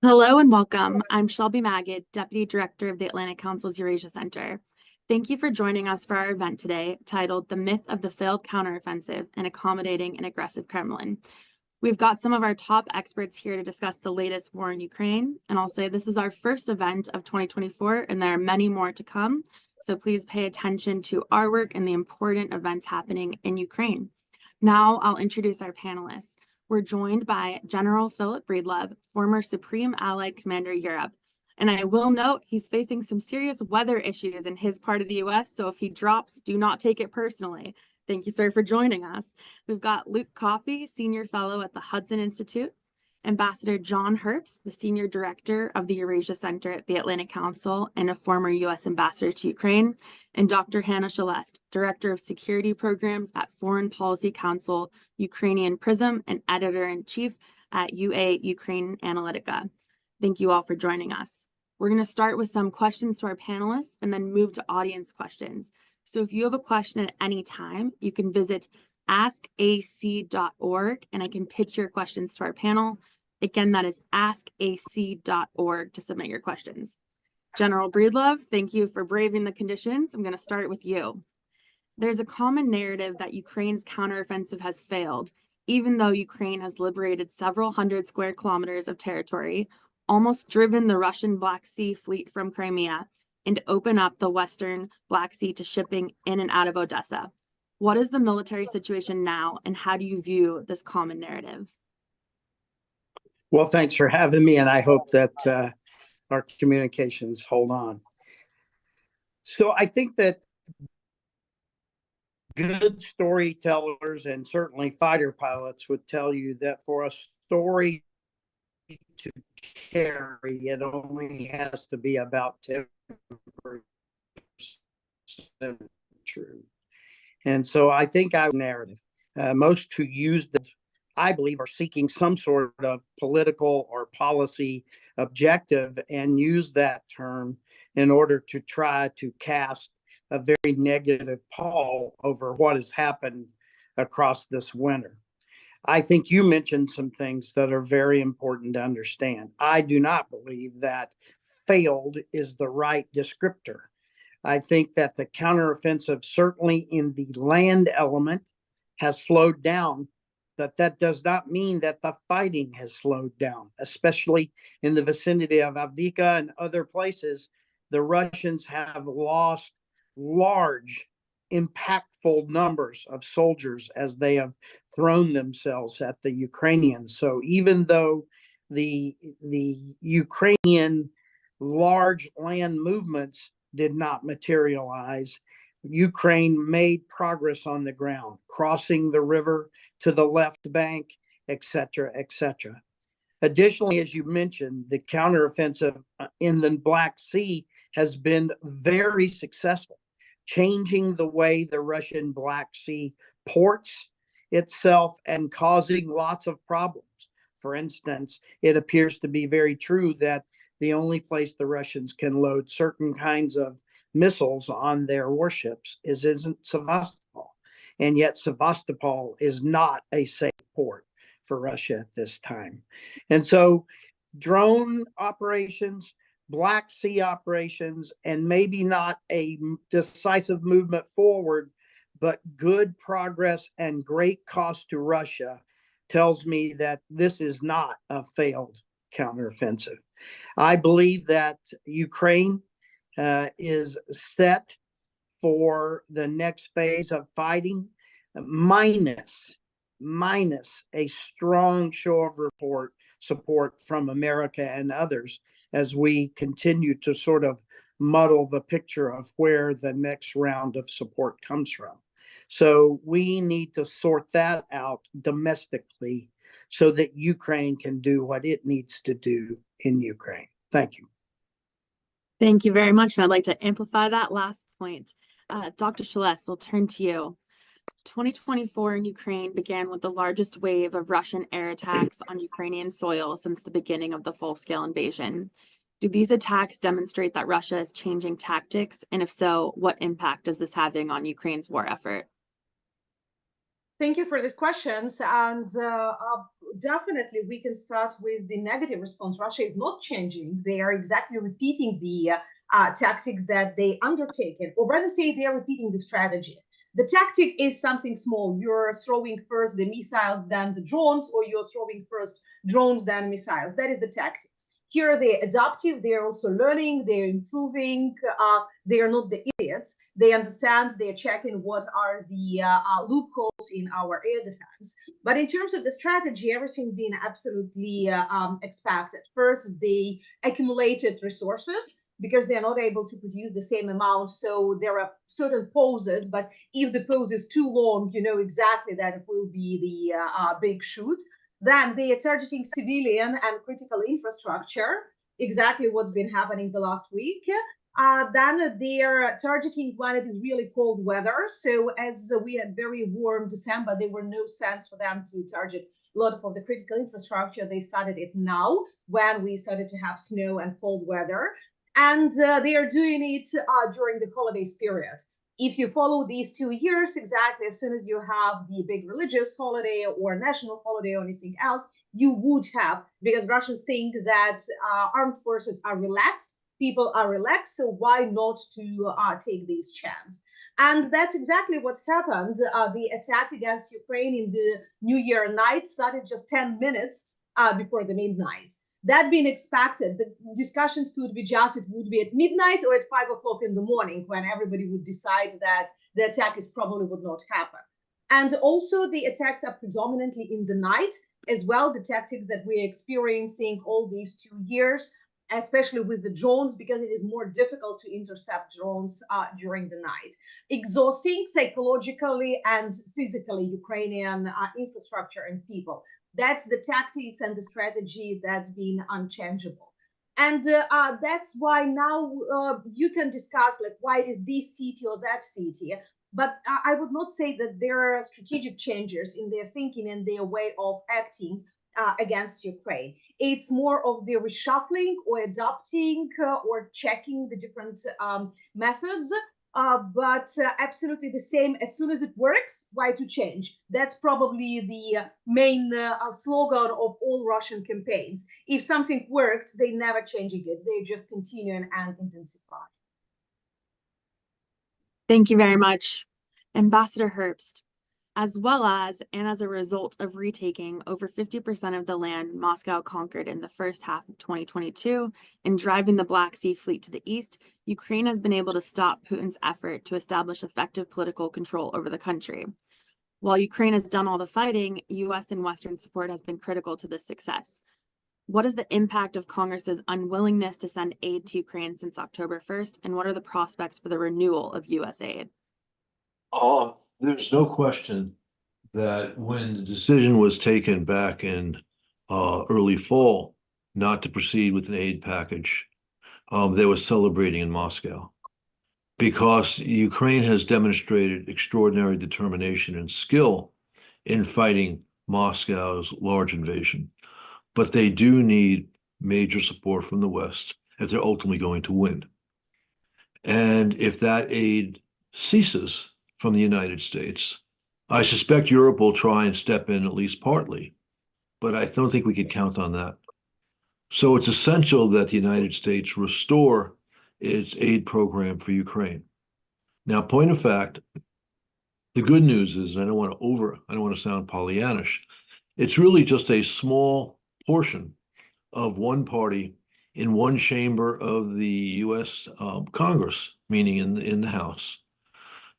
Hello and welcome. I'm Shelby Magid, Deputy Director of the Atlantic Council's Eurasia Center. Thank you for joining us for our event today titled The Myth of the Failed Counteroffensive and Accommodating an Aggressive Kremlin. We've got some of our top experts here to discuss the latest war in Ukraine, and I'll say this is our first event of 2024 and there are many more to come, so please pay attention to our work and the important events happening in Ukraine. Now I'll introduce our panelists. We're joined by General Philip Breedlove, former Supreme Allied Commander Europe. And I will note he's facing some serious weather issues in his part of the US, so if he drops, do not take it personally. Thank you, sir, for joining us. We've got Luke Coffey, Senior Fellow at the Hudson Institute, Ambassador John Herbst, the Senior Director of the Eurasia Center at the Atlantic Council and a former US Ambassador to Ukraine, and Dr. Hannah Shelest, Director of Security Programs at Foreign Policy Council, Ukrainian Prism, and Editor-in-Chief at UA Ukraine Analytica. Thank you all for joining us. We're going to start with some questions to our panelists and then move to audience questions. So if you have a question at any time, you can visit askac.org and I can pitch your questions to our panel. Again, that is askac.org to submit your questions. General Breedlove, thank you for braving the conditions. I'm going to start with you. There's a common narrative that Ukraine's counteroffensive has failed, even though Ukraine has liberated several hundred square kilometers of territory, almost driven the Russian Black Sea fleet from Crimea, and open up the Western Black Sea to shipping in and out of Odessa. What is the military situation now, and how do you view this common narrative? Well, thanks for having me, and I hope that our communications hold on. So I think that good storytellers and certainly fighter pilots would tell you that for a story to carry, it only has to be about 10% true. And so I think narrative. Most who use it, I believe, are seeking some sort of political or policy objective and use that term in order to try to cast a very negative pall over what has happened across this winter. I think you mentioned some things that are very important to understand. I do not believe that failed is the right descriptor. I think that the counteroffensive, certainly in the land element, has slowed down, but that does not mean that the fighting has slowed down, especially in the vicinity of Avdiivka and other places. The Russians have lost large, impactful numbers of soldiers as they have thrown themselves at the Ukrainians. So even though the Ukrainian large land movements did not materialize, Ukraine made progress on the ground, crossing the river to the left bank, etc., etc. Additionally, as you mentioned, the counteroffensive in the Black Sea has been very successful, changing the way the Russian Black Sea ports itself and causing lots of problems. For instance, it appears to be very true that the only place the Russians can load certain kinds of missiles on their warships isn't Sevastopol. And yet Sevastopol is not a safe port for Russia at this time. And so drone operations, Black Sea operations, and maybe not a decisive movement forward, but good progress and great cost to Russia tells me that this is not a failed counteroffensive. I believe that Ukraine is set for the next phase of fighting, minus a strong show of support from America and others as we continue to sort of muddle the picture of where the next round of support comes from. So we need to sort that out domestically so that Ukraine can do what it needs to do in Ukraine. Thank you. Thank you very much. And I'd like to amplify that last point. Dr. Shelest, I'll turn to you. 2024 in Ukraine began with the largest wave of Russian air attacks on Ukrainian soil since the beginning of the full-scale invasion. Do these attacks demonstrate that Russia is changing tactics? And if so, what impact is this having on Ukraine's war effort? Thank you for these questions. And definitely we can start with the negative response. Russia is not changing. They are exactly repeating the tactics that they undertaken, or rather say they are repeating the strategy. The tactic is something small. You're throwing first the missiles, then the drones, or you're throwing first drones, then missiles. That is the tactics. Here they're adaptive, they're also learning, they're improving, they are not the idiots. They understand, they're checking what are the loopholes in our air defense. But in terms of the strategy, everything been absolutely expected. First, they accumulated resources because they're not able to produce the same amount. So there are certain pauses, but if the pause is too long, you know exactly that it will be the big shoot. Then they are targeting civilian and critical infrastructure, exactly what's been happening the last week. Then they are targeting when it is really cold weather. So as we had very warm December, there were no sense for them to target a lot of the critical infrastructure. They started it now when we started to have snow and cold weather. And they are doing it during the holidays period. If you follow these 2 years, exactly as soon as you have the big religious holiday or national holiday or anything else, you would have, because Russians think that armed forces are relaxed, people are relaxed, so why not to take this chance? And that's exactly what's happened. The attack against Ukraine in the New Year night started just 10 minutes before the midnight. That being expected, the discussions could be just, it would be at midnight or at 5 o'clock in the morning when everybody would decide that the attack is probably would not happen. And also the attacks are predominantly in the night as well, the tactics that we're experiencing all these 2 years, especially with the drones, because it is more difficult to intercept drones during the night. Exhausting psychologically and physically Ukrainian infrastructure and people. That's the tactics and the strategy that's been unchangeable. And that's why now you can discuss like why it is this city or that city. But I would not say that there are strategic changes in their thinking and their way of acting against Ukraine. It's more of the reshuffling or adopting or checking the different methods. But absolutely the same. As soon as it works, why to change? That's probably the main slogan of all Russian campaigns. If something worked, they never changing it. They just continue and intensify. Thank you very much, Ambassador Herbst. As well as, and as a result of retaking over 50% of the land Moscow conquered in the first half of 2022 and driving the Black Sea Fleet to the east, Ukraine has been able to stop Putin's effort to establish effective political control over the country. While Ukraine has done all the fighting, US and Western support has been critical to this success. What is the impact of Congress's unwillingness to send aid to Ukraine since October 1st, and what are the prospects for the renewal of US aid? There's no question that when the decision was taken back in early fall not to proceed with an aid package, they were celebrating in Moscow because Ukraine has demonstrated extraordinary determination and skill in fighting Moscow's large invasion. But they do need major support from the West if they're ultimately going to win. And if that aid ceases from the United States, I suspect Europe will try and step in at least partly, but I don't think we can count on that. So it's essential that the United States restore its aid program for Ukraine. Now, point of fact, the good news is, and I don't want to sound Pollyannish, it's really just a small portion of one party in one chamber of the U.S. Congress, meaning in the House,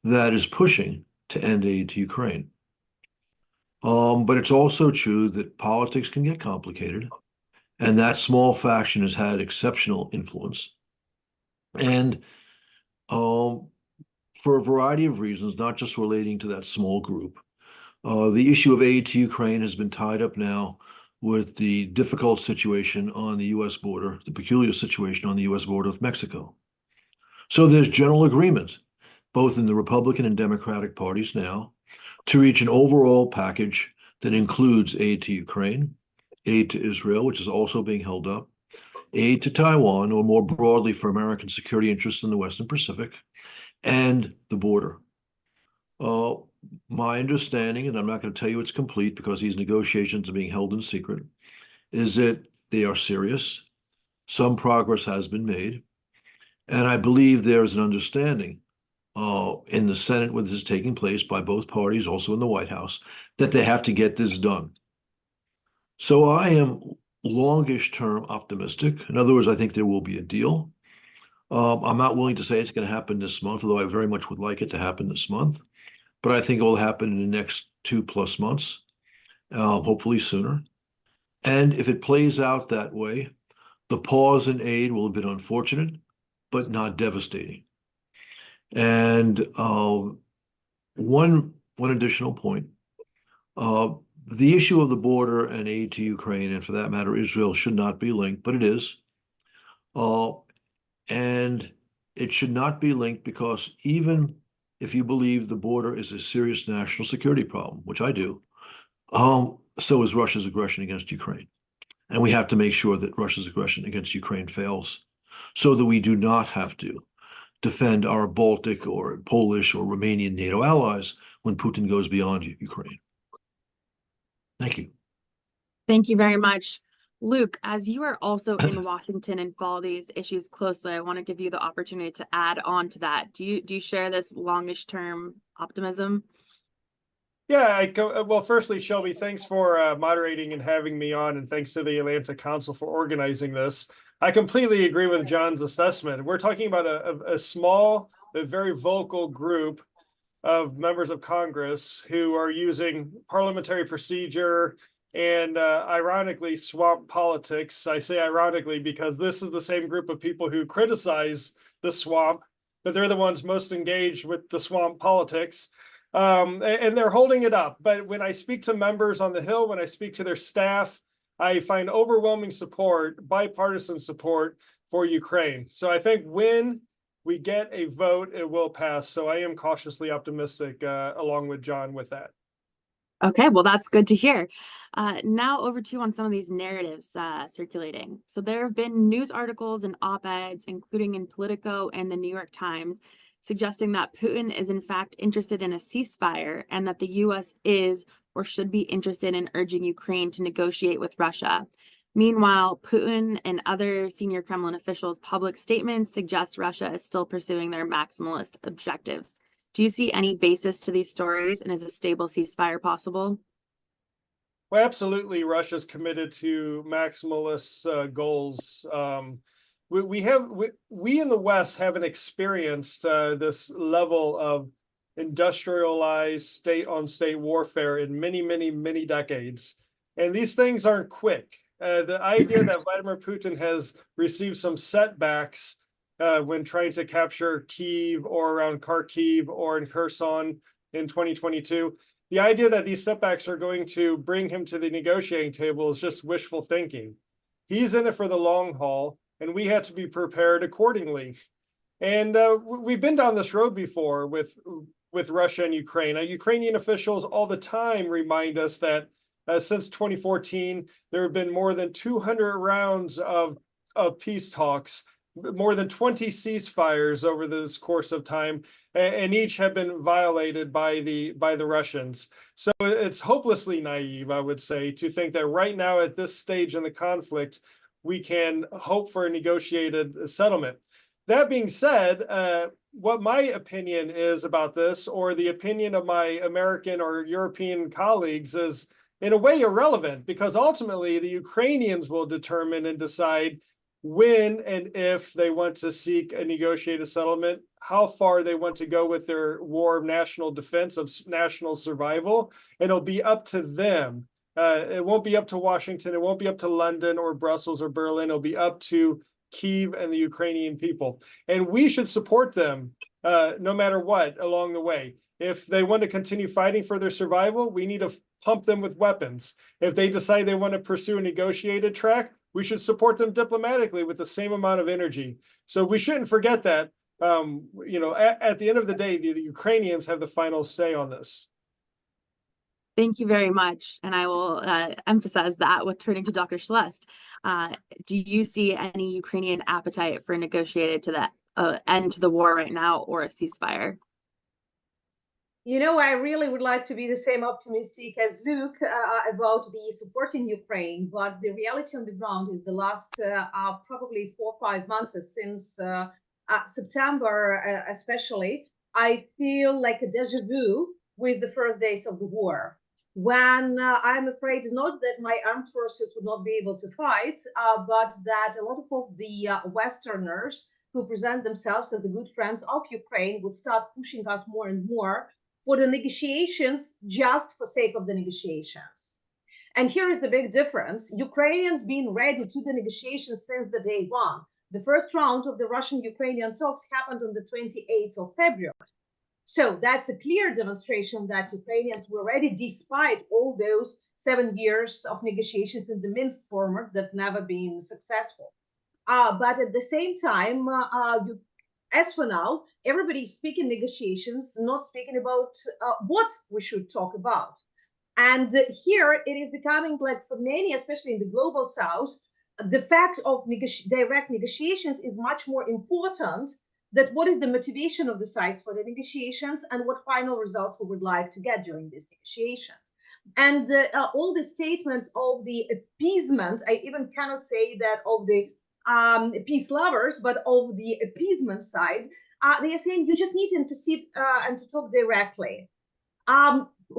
that is pushing to end aid to Ukraine. But it's also true that politics can get complicated, and that small faction has had exceptional influence. And for a variety of reasons, not just relating to that small group, the issue of aid to Ukraine has been tied up now with the difficult situation on the U.S. border, the peculiar situation on the U.S. border with Mexico. So there's general agreement, both in the Republican and Democratic parties now, to reach an overall package that includes aid to Ukraine, aid to Israel, which is also being held up, aid to Taiwan, or more broadly for American security interests in the Western Pacific, and the border. My understanding, and I'm not going to tell you it's complete because these negotiations are being held in secret, is that they are serious. Some progress has been made. And I believe there is an understanding in the Senate where this is taking place by both parties, also in the White House, that they have to get this done. So I am longish term optimistic. In other words, I think there will be a deal. I'm not willing to say it's going to happen this month, although I very much would like it to happen this month. But I think it will happen in the next 2+ months, hopefully sooner. And if it plays out that way, the pause in aid will have been unfortunate, but not devastating. And one additional point, the issue of the border and aid to Ukraine, and for that matter, Israel, should not be linked, but it is. And it should not be linked because even if you believe the border is a serious national security problem, which I do, so is Russia's aggression against Ukraine. And we have to make sure that Russia's aggression against Ukraine fails so that we do not have to defend our Baltic or Polish or Romanian NATO allies when Putin goes beyond Ukraine. Thank you. Thank you very much. Luke, as you are also in Washington and follow these issues closely, I want to give you the opportunity to add on to that. Do you share this longish term optimism? Yeah, well, firstly, Shelby, thanks for moderating and having me on, and thanks to the Atlanta Council for organizing this. I completely agree with John's assessment. We're talking about a small but very vocal group of members of Congress who are using parliamentary procedure and ironically swamp politics. I say ironically because this is the same group of people who criticize the swamp, but they're the ones most engaged with the swamp politics. And they're holding it up. But when I speak to members on the Hill, when I speak to their staff, I find overwhelming support, bipartisan support for Ukraine. So I think when we get a vote, it will pass. So I am cautiously optimistic along with John with that. Okay, well, that's good to hear. Now over to you on some of these narratives circulating. So there have been news articles and op-eds, including in Politico and the New York Times, suggesting that Putin is in fact interested in a ceasefire and that the US is or should be interested in urging Ukraine to negotiate with Russia. Meanwhile, Putin and other senior Kremlin officials' public statements suggest Russia is still pursuing their maximalist objectives. Do you see any basis to these stories, and is a stable ceasefire possible? Well, absolutely, Russia's committed to maximalist goals. We in the West haven't experienced this level of industrialized state-on-state warfare in many decades. And these things aren't quick. The idea that Vladimir Putin has received some setbacks when trying to capture Kyiv or around Kharkiv or in Kherson in 2022, the idea that these setbacks are going to bring him to the negotiating table is just wishful thinking. He's in it for the long haul, and we have to be prepared accordingly. And we've been down this road before with Russia and Ukraine. Ukrainian officials all the time remind us that since 2014, there have been more than 200 rounds of peace talks, more than 20 ceasefires over this course of time, and each have been violated by the Russians. So it's hopelessly naive, I would say, to think that right now at this stage in the conflict, we can hope for a negotiated settlement. That being said, what my opinion is about this, or the opinion of my American or European colleagues, is in a way irrelevant, because ultimately the Ukrainians will determine and decide when and if they want to seek a negotiated settlement, how far they want to go with their war of national defense, of national survival, and it'll be up to them. It won't be up to Washington, it won't be up to London or Brussels or Berlin, it'll be up to Kyiv and the Ukrainian people. And we should support them no matter what along the way. If they want to continue fighting for their survival, we need to pump them with weapons. If they decide they want to pursue a negotiated track, we should support them diplomatically with the same amount of energy. So we shouldn't forget that, at the end of the day, the Ukrainians have the final say on this. Thank you very much. And I will emphasize that with turning to Dr. Schlest. Do you see any Ukrainian appetite for a negotiated to that end to the war right now, or a ceasefire? I really would like to be the same optimistic as Luke about the supporting Ukraine, but the reality on the ground is the last probably 4 or 5 months since September, especially, I feel like a deja vu with the first days of the war, when I'm afraid not that my armed forces would not be able to fight, but that a lot of the Westerners who present themselves as the good friends of Ukraine would start pushing us more and more for the negotiations just for sake of the negotiations. And here is the big difference. Ukrainians being ready to the negotiations since the day one. The first round of the Russian-Ukrainian talks happened on the 28th of February. So that's a clear demonstration that Ukrainians were ready despite all those 7 years of negotiations in the Minsk format that never been successful. But at the same time, as for now, everybody is speaking negotiations, not speaking about what we should talk about. And here it is becoming like for many, especially in the global south, the fact of direct negotiations is much more important than what is the motivation of the sides for the negotiations and what final results we would like to get during these negotiations. And all the statements of the appeasement, I even cannot say that of the peace lovers, but of the appeasement side, they are saying you just need them to sit and to talk directly.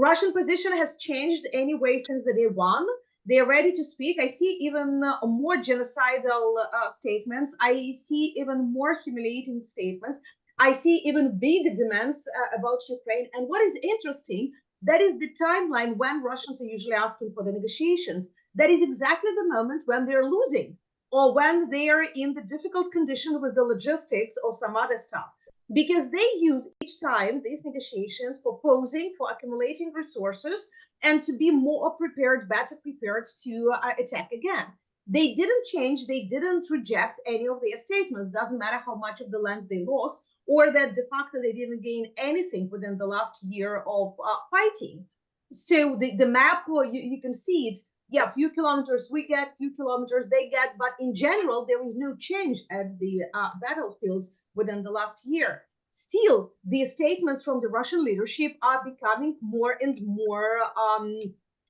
Russian position has changed anyway since the day one. They are ready to speak. I see even more genocidal statements. I see even more humiliating statements. I see even big demands about Ukraine. And what is interesting, that is the timeline when Russians are usually asking for the negotiations. That is exactly the moment when they're losing, or when they are in the difficult condition with the logistics or some other stuff, because they use each time these negotiations for posing, for accumulating resources, and to be more prepared, better prepared to attack again. They didn't change, they didn't reject any of their statements. Doesn't matter how much of the land they lost, or that de facto they didn't gain anything within the last year of fighting. So the map, you can see it. Yeah, few kilometers we get, few kilometers they get, but in general, there is no change at the battlefields within the last year. Still, the statements from the Russian leadership are becoming more and more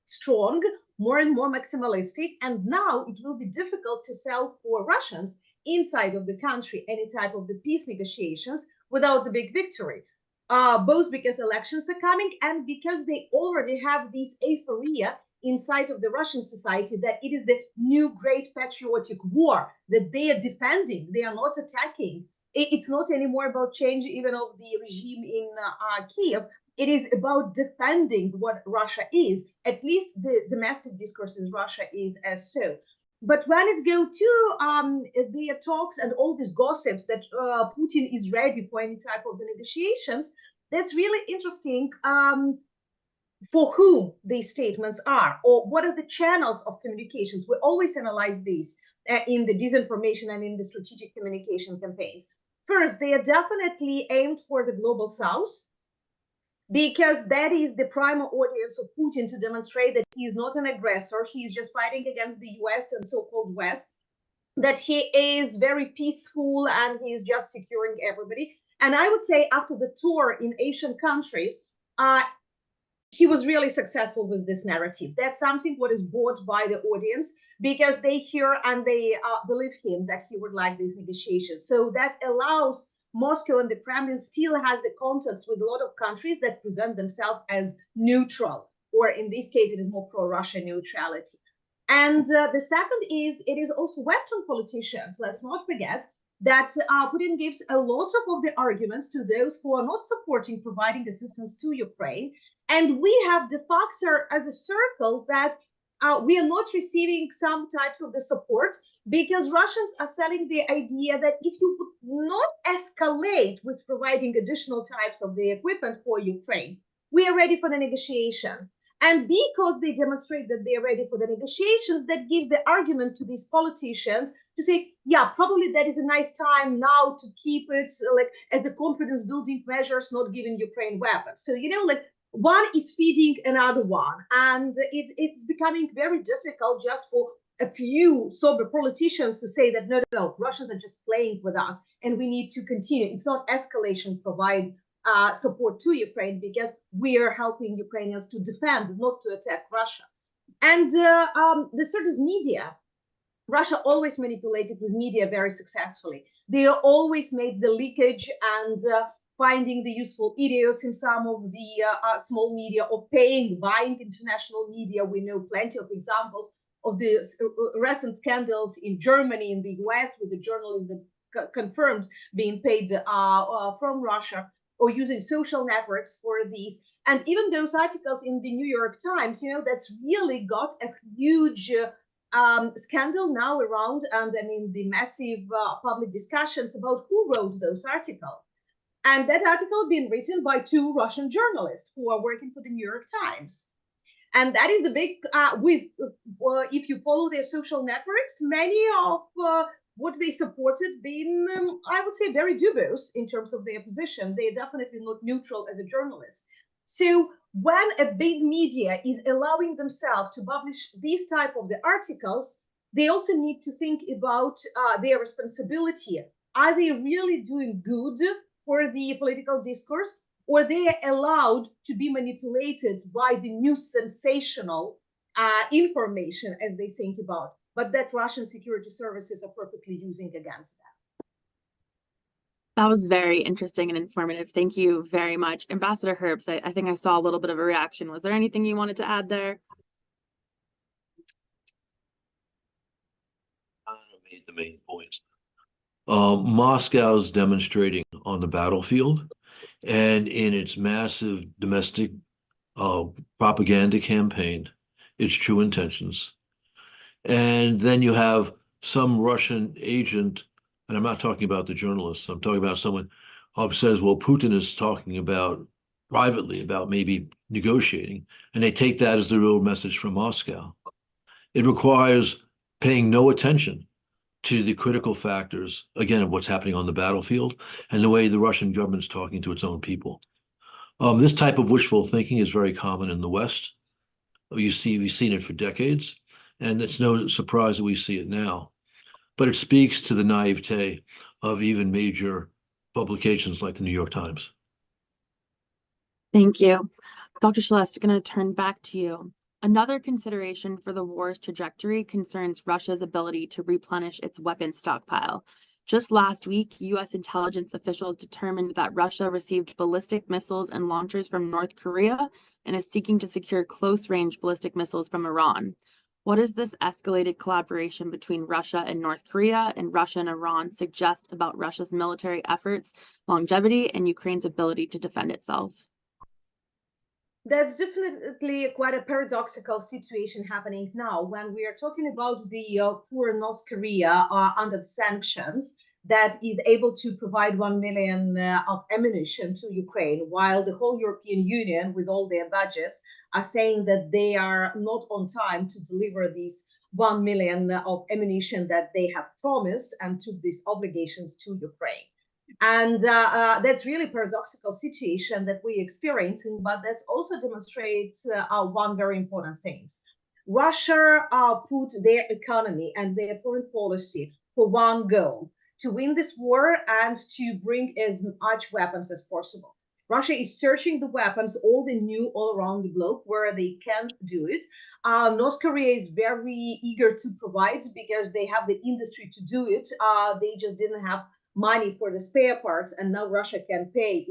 strong, more and more maximalistic, and now it will be difficult to sell for Russians inside of the country any type of the peace negotiations without the big victory. Both because elections are coming and because they already have this euphoria inside of the Russian society that it is the new great patriotic war that they are defending. They are not attacking. It's not anymore about change even of the regime in Kiev. It is about defending what Russia is. At least the domestic discourse in Russia is as so. But when it goes to the talks and all these gossips that Putin is ready for any type of the negotiations, that's really interesting. For whom these statements are, or what are the channels of communications. We always analyze these in the disinformation and in the strategic communication campaigns. First, they are definitely aimed for the global south, because that is the prime audience of Putin, to demonstrate that he is not an aggressor, he is just fighting against the US and so-called West, that he is very peaceful and he is just securing everybody. And I would say after the tour in Asian countries, he was really successful with this narrative. That's something what is bought by the audience, because they hear and they believe him that he would like these negotiations. So that allows Moscow and the Kremlin still has the contacts with a lot of countries that present themselves as neutral, or in this case, it is more pro-Russia neutrality. And the second is, it is also Western politicians. Let's not forget that Putin gives a lot of the arguments to those who are not supporting providing assistance to Ukraine. And we have de facto as a circle that we are not receiving some types of the support, because Russians are selling the idea that if you would not escalate with providing additional types of the equipment for Ukraine, we are ready for the negotiations. And because they demonstrate that they are ready for the negotiations, that give the argument to these politicians to say, yeah, probably that is a nice time now to keep it like as the confidence building measures, not giving Ukraine weapons. So, like, one is feeding another one, and it's becoming very difficult just for a few sober politicians to say that no, Russians are just playing with us and we need to continue. It's not escalation provide support to Ukraine, because we are helping Ukrainians to defend, not to attack Russia. And the third is media. Russia always manipulated with media very successfully. They always made the leakage and finding the useful idiots in some of the small media, or buying international media. We know plenty of examples of the recent scandals in Germany, in the US, with the journalists that confirmed being paid from Russia, or using social networks for these. And even those articles in the New York Times, that's really got a huge scandal now around, and I mean the massive public discussions about who wrote those articles. And that article being written by 2 Russian journalists who are working for the New York Times. And that is the big, if you follow their social networks, many of what they supported being, I would say, very dubious in terms of their position. They're definitely not neutral as a journalist. So when a big media is allowing themselves to publish these type of the articles, they also need to think about their responsibility. Are they really doing good for the political discourse, or they are allowed to be manipulated by the new sensational information as they think about, but that Russian security services are perfectly using against them? That was very interesting and informative. Thank you very much. Ambassador Herbst, I think I saw a little bit of a reaction. Was there anything you wanted to add there? I made the main points. Moscow's demonstrating on the battlefield and in its massive domestic propaganda campaign its true intentions. And then you have some Russian agent, and I'm not talking about the journalists, I'm talking about someone who says, well, Putin is talking about privately about maybe negotiating, and they take that as the real message from Moscow. It requires paying no attention to the critical factors, again, of what's happening on the battlefield and the way the Russian government's talking to its own people. This type of wishful thinking is very common in the West. We've seen it for decades, and it's no surprise that we see it now. But it speaks to the naivete of even major publications like the New York Times. Thank you. Dr. Shelest, going to turn back to you. Another consideration for the war's trajectory concerns Russia's ability to replenish its weapons stockpile. Just last week, U.S. intelligence officials determined that Russia received ballistic missiles and launchers from North Korea and is seeking to secure close-range ballistic missiles from Iran. What does this escalated collaboration between Russia and North Korea and Russia and Iran suggest about Russia's military efforts, longevity, and Ukraine's ability to defend itself? That's definitely quite a paradoxical situation happening now when we are talking about the poor North Korea under sanctions that is able to provide 1 million of ammunition to Ukraine, while the whole European Union, with all their budgets, are saying that they are not on time to deliver these 1 million of ammunition that they have promised and took these obligations to Ukraine. And that's really a paradoxical situation that we're experiencing, but that also demonstrates one very important thing. Russia put their economy and their foreign policy for one goal: to win this war and to bring as much weapons as possible. Russia is searching the weapons, all around the globe where they can do it. North Korea is very eager to provide because they have the industry to do it. They just didn't have money for the spare parts, and now Russia can pay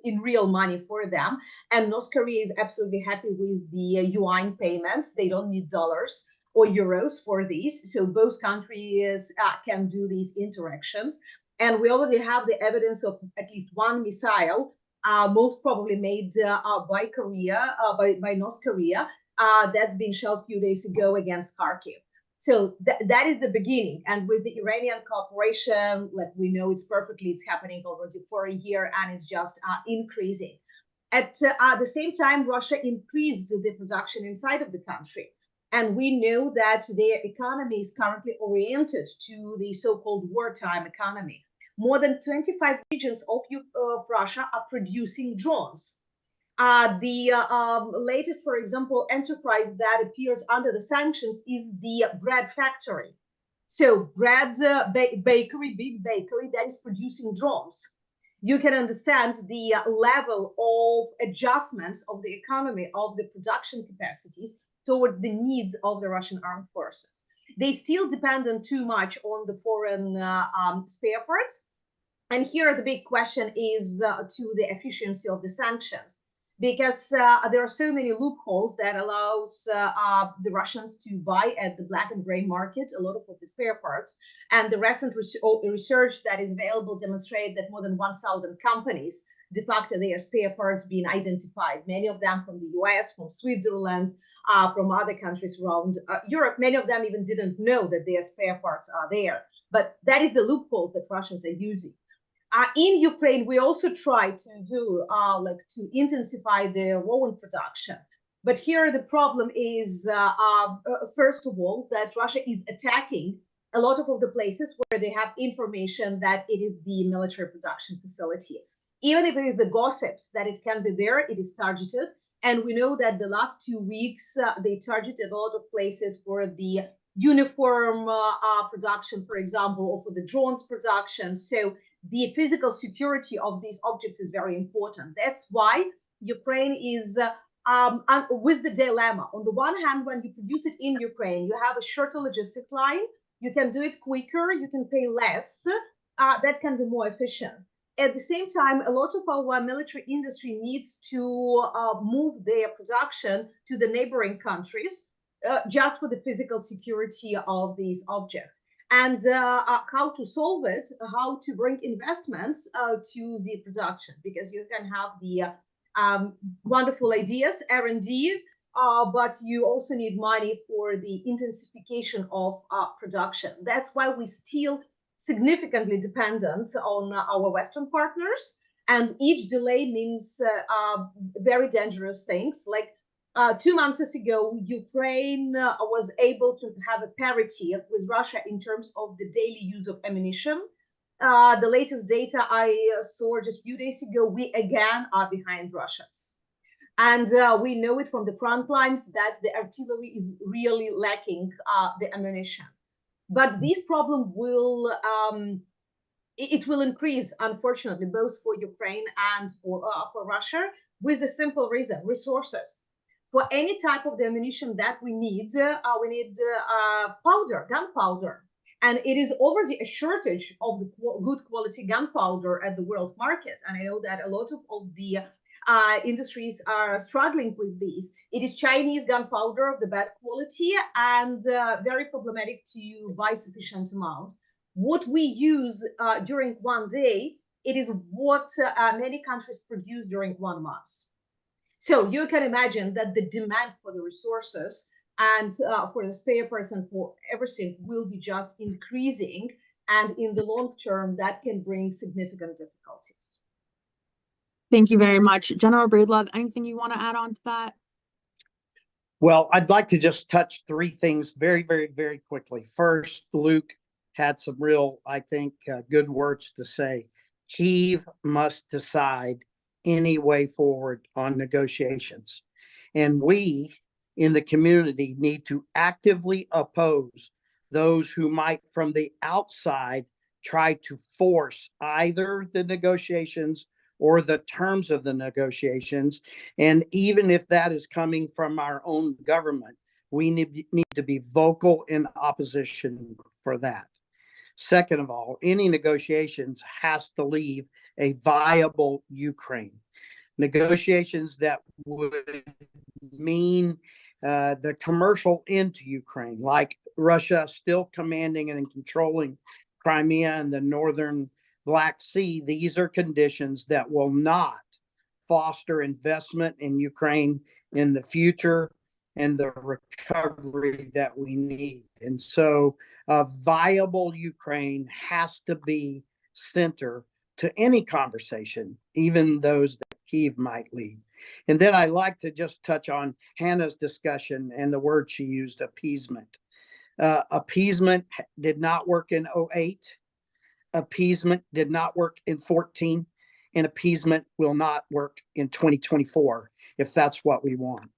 in real money for them. And North Korea is absolutely happy with the yuan payments. They don't need dollars or euros for these, so both countries can do these interactions. And we already have the evidence of at least one missile, most probably made by North Korea, that's been shelled a few days ago against Kharkiv. So that is the beginning. And with the Iranian cooperation, like we know it's happening already for a year, and it's just increasing. At the same time, Russia increased the production inside of the country. And we know that their economy is currently oriented to the so-called wartime economy. More than 25 regions of Russia are producing drones. The latest, for example, enterprise that appears under the sanctions is the bread factory. So bread bakery, big bakery that is producing drones. you can understand the level of adjustments of the economy, of the production capacities towards the needs of the Russian armed forces. They still dependent too much on the foreign spare parts. And here the big question is to the efficiency of the sanctions, because there are so many loopholes that allows the Russians to buy at the black and gray market a lot of the spare parts. And the recent research that is available demonstrates that more than 1,000 companies, de facto, their spare parts being identified, many of them from the US, from Switzerland, from other countries around Europe. Many of them even didn't know that their spare parts are there. But that is the loopholes that Russians are using. In Ukraine, we also try to do to intensify the own production. But here the problem is, first of all, that Russia is attacking a lot of the places where they have information that it is the military production facility. Even if it is the gossips that it can be there, it is targeted. And we know that the last 2 weeks, they targeted a lot of places for the uniform production, for example, or for the drones production. So the physical security of these objects is very important. That's why Ukraine is with the dilemma. On the one hand, when you produce it in Ukraine, you have a shorter logistics line. You can do it quicker. You can pay less. That can be more efficient. At the same time, a lot of our military industry needs to move their production to the neighboring countries just for the physical security of these objects. And how to solve it, how to bring investments to the production, because you can have the wonderful ideas, R&D, but you also need money for the intensification of production. That's why we still significantly dependent on our Western partners, and each delay means very dangerous things. Like 2 months ago, Ukraine was able to have a parity with Russia in terms of the daily use of ammunition. The latest data I saw just a few days ago, we again are behind Russians. And we know it from the front lines that the artillery is really lacking the ammunition. But this problem will it will increase, unfortunately, both for Ukraine and for Russia, with the simple reason: resources. For any type of the ammunition that we need powder, gunpowder. And it is already a shortage of the good quality gunpowder at the world market. And I know that a lot of the industries are struggling with these. It is Chinese gunpowder of the bad quality and very problematic to buy sufficient amount. What we use during one day, it is what many countries produce during 1 month. So you can imagine that the demand for the resources and for the spare parts and for everything will be just increasing. And in the long term, that can bring significant difficulties. Thank you very much. General Breedlove, anything you want to add on to that? Well, I'd like to just touch 3 things very, very, very quickly. First, Luke had some real, I think, good words to say. Kyiv must decide any way forward on negotiations. And we in the community need to actively oppose those who might from the outside try to force either the negotiations or the terms of the negotiations. And even if that is coming from our own government, we need to be vocal in opposition for that. Second of all, any negotiations has to leave a viable Ukraine. Negotiations that would mean the commercial end to Ukraine, like Russia still commanding and controlling Crimea and the northern Black Sea. These are conditions that will not foster investment in Ukraine in the future and the recovery that we need. And so a viable Ukraine has to be center to any conversation, even those that Kyiv might lead. And then I like to just touch on Hannah's discussion and the word she used, appeasement. Appeasement did not work in 2008. Appeasement did not work in 2014. And appeasement will not work in 2024 if that's what we want.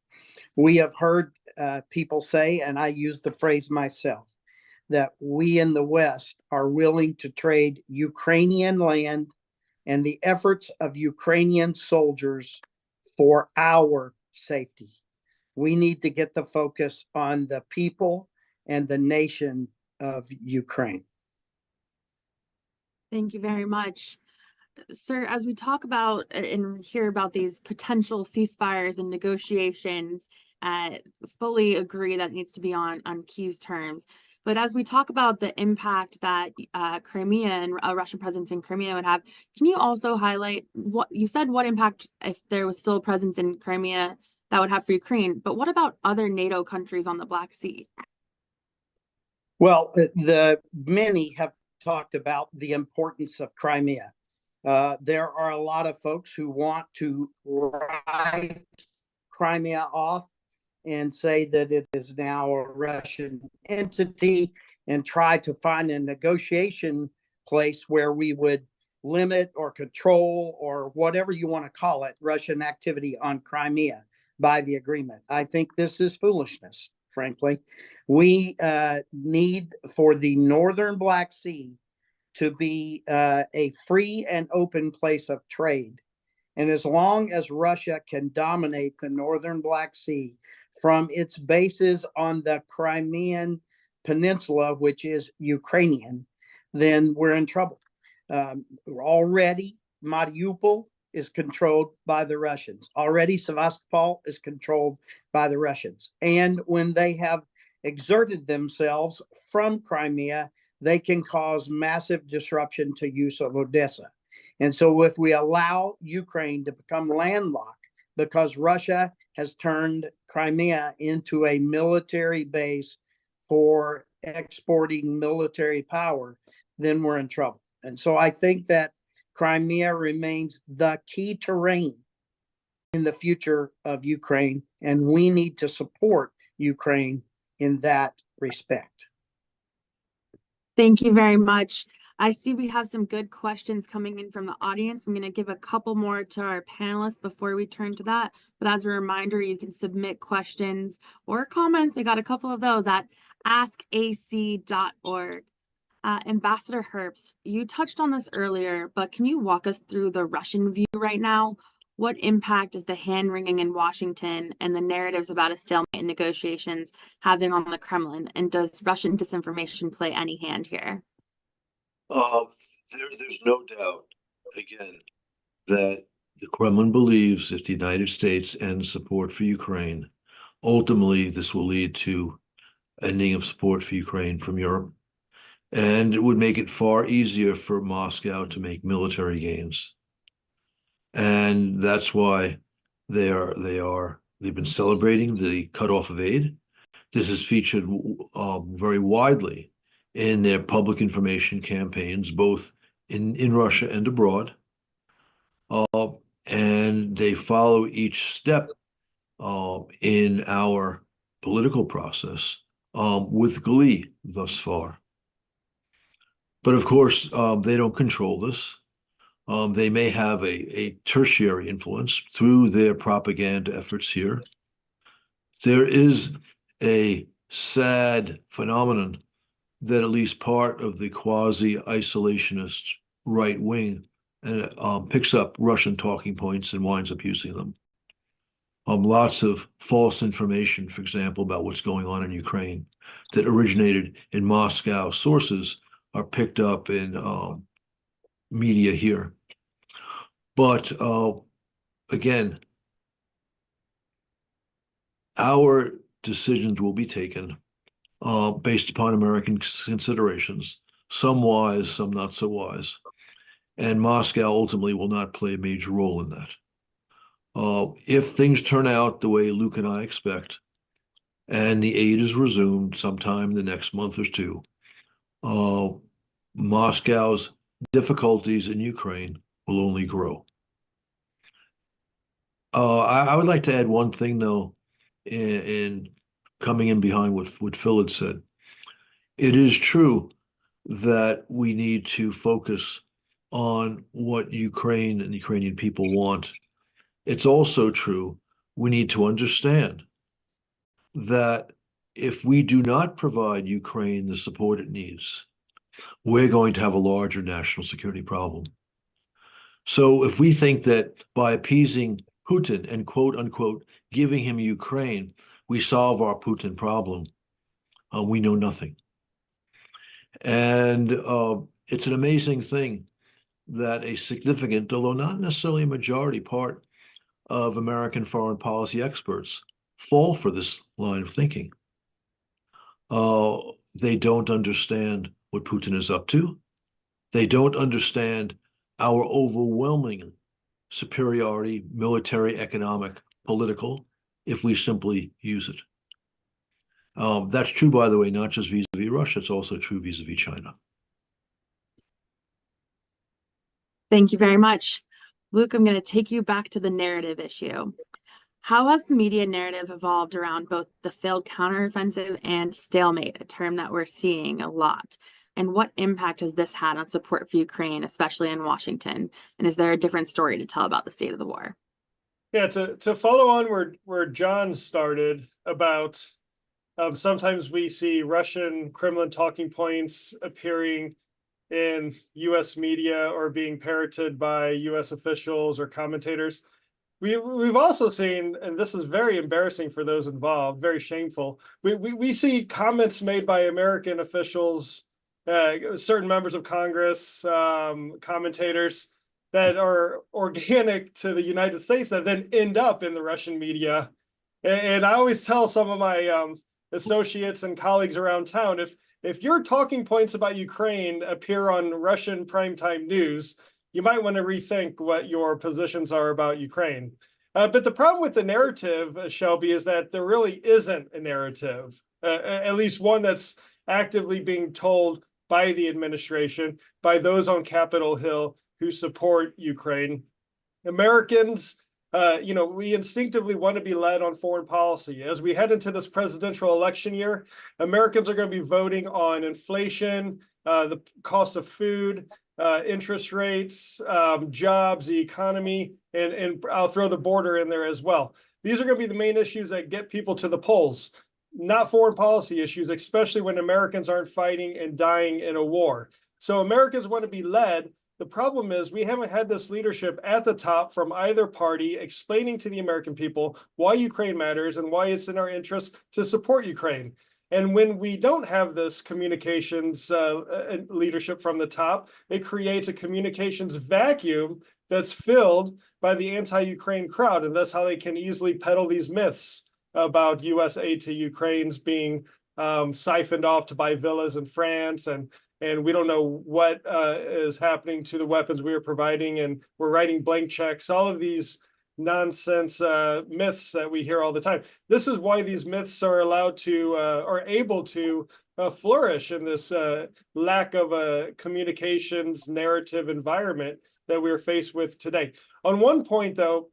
We have heard people say, and I use the phrase myself, that we in the West are willing to trade Ukrainian land and the efforts of Ukrainian soldiers for our safety. We need to get the focus on the people and the nation of Ukraine. Thank you very much. Sir, as we talk about and hear about these potential ceasefires and negotiations, fully agree that it needs to be on Kyiv's terms. But as we talk about the impact that Crimea and a Russian presence in Crimea would have, can you also highlight what you said, what impact, if there was still a presence in Crimea, that would have for Ukraine? But what about other NATO countries on the Black Sea? Well, many have talked about the importance of Crimea. There are a lot of folks who want to write Crimea off and say that it is now a Russian entity and try to find a negotiation place where we would limit or control or whatever you want to call it, Russian activity on Crimea by the agreement. I think this is foolishness, frankly. We need for the northern Black Sea to be a free and open place of trade. And as long as Russia can dominate the northern Black Sea from its bases on the Crimean Peninsula, which is Ukrainian, then we're in trouble. Already, Mariupol is controlled by the Russians. Already, Sevastopol is controlled by the Russians. And when they have exerted themselves from Crimea, they can cause massive disruption to use of Odessa. And so if we allow Ukraine to become landlocked because Russia has turned Crimea into a military base for exporting military power, then we're in trouble. And so I think that Crimea remains the key terrain in the future of Ukraine, and we need to support Ukraine in that respect. Thank you very much. I see we have some good questions coming in from the audience. I'm going to give a couple more to our panelists before we turn to that. But as a reminder, you can submit questions or comments. I got a couple of those at askac.org. Ambassador Herbst, you touched on this earlier, but can you walk us through the Russian view right now? What impact is the hand-wringing in Washington and the narratives about a stalemate in negotiations having on the Kremlin? And does Russian disinformation play any hand here? There's no doubt, again, that the Kremlin believes if the United States ends support for Ukraine, ultimately this will lead to ending of support for Ukraine from Europe. And it would make it far easier for Moscow to make military gains. And that's why they've been celebrating the cutoff of aid. This is featured very widely in their public information campaigns, both in Russia and abroad. And they follow each step in our political process with glee thus far. But of course, they don't control this. They may have a tertiary influence through their propaganda efforts here. There is a sad phenomenon that at least part of the quasi-isolationist right wing picks up Russian talking points and winds up using them. Lots of false information, for example, about what's going on in Ukraine that originated in Moscow sources are picked up in media here. But again, our decisions will be taken based upon American considerations, some wise, some not so wise. And Moscow ultimately will not play a major role in that. If things turn out the way Luke and I expect, and the aid is resumed sometime in the next month or two, Moscow's difficulties in Ukraine will only grow. I would like to add one thing, though, in coming in behind what Phil had said. It is true that we need to focus on what Ukraine and the Ukrainian people want. It's also true we need to understand that if we do not provide Ukraine the support it needs, we're going to have a larger national security problem. So if we think that by appeasing Putin and quote unquote giving him Ukraine, we solve our Putin problem, we know nothing. And it's an amazing thing that a significant, although not necessarily a majority part of American foreign policy experts fall for this line of thinking. They don't understand what Putin is up to. They don't understand our overwhelming superiority, military, economic, political, if we simply use it. That's true, by the way, not just vis-a-vis Russia, it's also true vis-a-vis China. Thank you very much. Luke, I'm going to take you back to the narrative issue. How has the media narrative evolved around both the failed counteroffensive and stalemate, a term that we're seeing a lot? And what impact has this had on support for Ukraine, especially in Washington? And is there a different story to tell about the state of the war? Yeah, to follow on where John started about sometimes we see Russian Kremlin talking points appearing in U.S. media or being parroted by U.S. officials or commentators. We've also seen, and this is very embarrassing for those involved, very shameful. We see comments made by American officials, certain members of Congress, commentators that are organic to the United States that then end up in the Russian media. And I always tell some of my associates and colleagues around town, if your talking points about Ukraine appear on Russian primetime news, you might want to rethink what your positions are about Ukraine. But the problem with the narrative, Shelby, is that there really isn't a narrative, at least one that's actively being told by the administration, by those on Capitol Hill who support Ukraine. Americans, we instinctively want to be led on foreign policy. As we head into this presidential election year, Americans are going to be voting on inflation, the cost of food, interest rates, jobs, the economy, and I'll throw the border in there as well. These are going to be the main issues that get people to the polls, not foreign policy issues, especially when Americans aren't fighting and dying in a war. So Americans want to be led. The problem is we haven't had this leadership at the top from either party explaining to the American people why Ukraine matters and why it's in our interest to support Ukraine. And when we don't have this communications leadership from the top, it creates a communications vacuum that's filled by the anti-Ukraine crowd. And that's how they can easily peddle these myths about U.S. aid to Ukraine's being siphoned off to buy villas in France. And we don't know what is happening to the weapons we are providing. And we're writing blank checks, all of these nonsense myths that we hear all the time. This is why these myths are allowed to are able to flourish in this lack of a communications narrative environment that we're faced with today. On one point, though,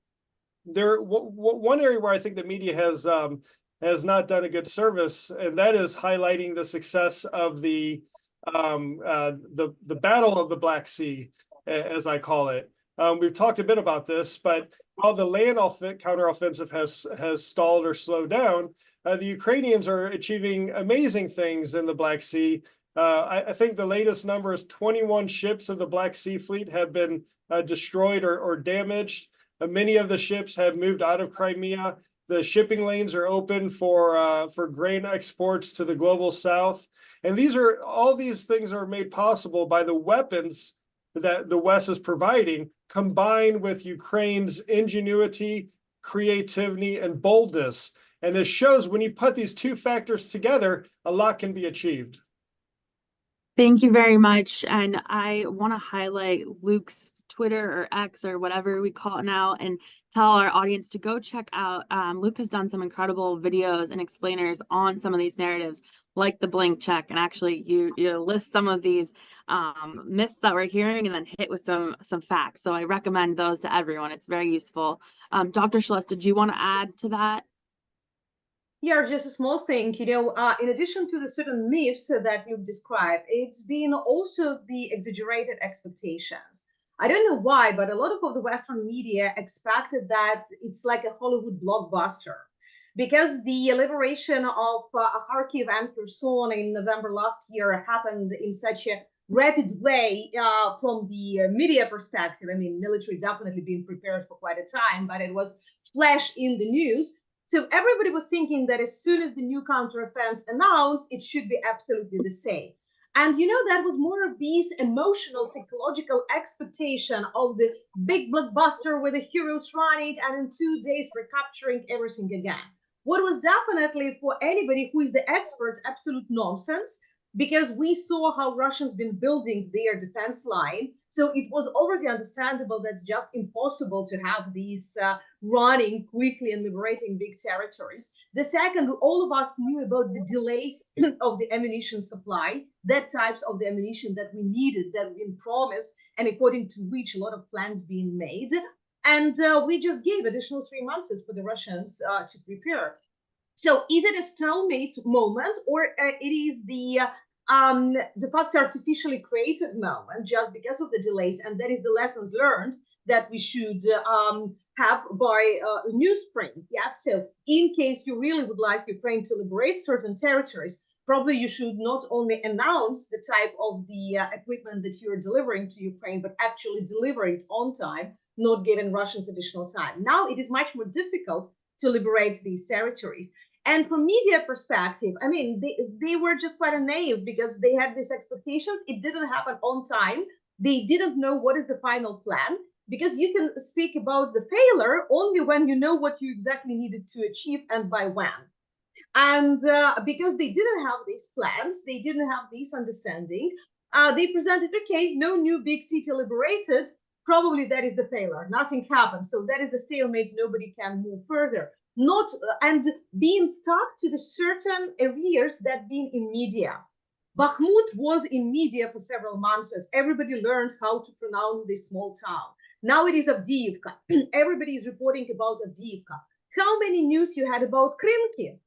one area where I think the media has not done a good service, and that is highlighting the success of the Battle of the Black Sea, as I call it. We've talked a bit about this, but while the land counteroffensive has stalled or slowed down, the Ukrainians are achieving amazing things in the Black Sea. I think the latest number is 21 ships of the Black Sea Fleet have been destroyed or damaged. Many of the ships have moved out of Crimea. The shipping lanes are open for grain exports to the global south. And all these things are made possible by the weapons that the West is providing, combined with Ukraine's ingenuity, creativity, and boldness. And it shows when you put these two factors together, a lot can be achieved. Thank you very much. And I want to highlight Luke's Twitter or X or whatever we call it now and tell our audience to go check out. Luke has done some incredible videos and explainers on some of these narratives, like the blank check. And actually you list some of these myths that we're hearing and then hit with some facts. So I recommend those to everyone. It's very useful. Dr. Schluss, did you want to add to that? Yeah, just a small thing, in addition to the certain myths that Luke described, it's been also the exaggerated expectations. I don't know why, but a lot of the Western media expected that it's like a Hollywood blockbuster. Because the liberation of Kharkiv and Kherson in November last year happened in such a rapid way from the media perspective. I mean, military definitely been prepared for quite a time, but it was flash in the news. So everybody was thinking that as soon as the new counteroffensive announced, it should be absolutely the same. And you know, that was more of these emotional, psychological expectation of the big blockbuster with the heroes running and in 2 days recapturing everything again. What was definitely for anybody who is the expert, absolute nonsense, because we saw how Russians been building their defense line. So it was already understandable that's just impossible to have these running quickly and liberating big territories. The second, all of us knew about the delays of the ammunition supply, that types of the ammunition that we needed, that been promised, and according to which a lot of plans being made. And we just gave additional 3 months for the Russians to prepare. So is it a stalemate moment, or it is the facts artificially created moment just because of the delays, and that is the lessons learned that we should have by new spring? Yeah. So in case you really would like Ukraine to liberate certain territories, probably you should not only announce the type of the equipment that you're delivering to Ukraine, but actually deliver it on time, not giving Russians additional time. Now it is much more difficult to liberate these territories. And from media perspective, I mean, they were just quite naive because they had these expectations. It didn't happen on time. They didn't know what is the final plan, because you can speak about the failure only when you know what you exactly needed to achieve and by when. And because they didn't have these plans, they didn't have this understanding, they presented, okay, no new big city liberated, probably that is the failure, nothing happened. So that is the stalemate, nobody can move further. Not and being stuck to the certain areas that been in media. Bakhmut was in media for several months as everybody learned how to pronounce this small town. Now it is Avdiivka. Everybody is reporting about Avdiivka. How many news you had about Kremlin,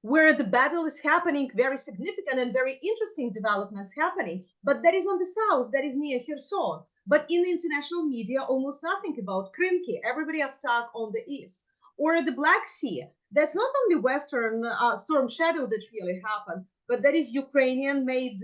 where the battle is happening, very significant and very interesting developments happening, but that is on the south, that is near Kherson. But in the international media, almost nothing about Kremlin. Everybody is stuck on the east. Or the Black Sea, that's not only Western storm shadow that really happened, but that is Ukrainian-made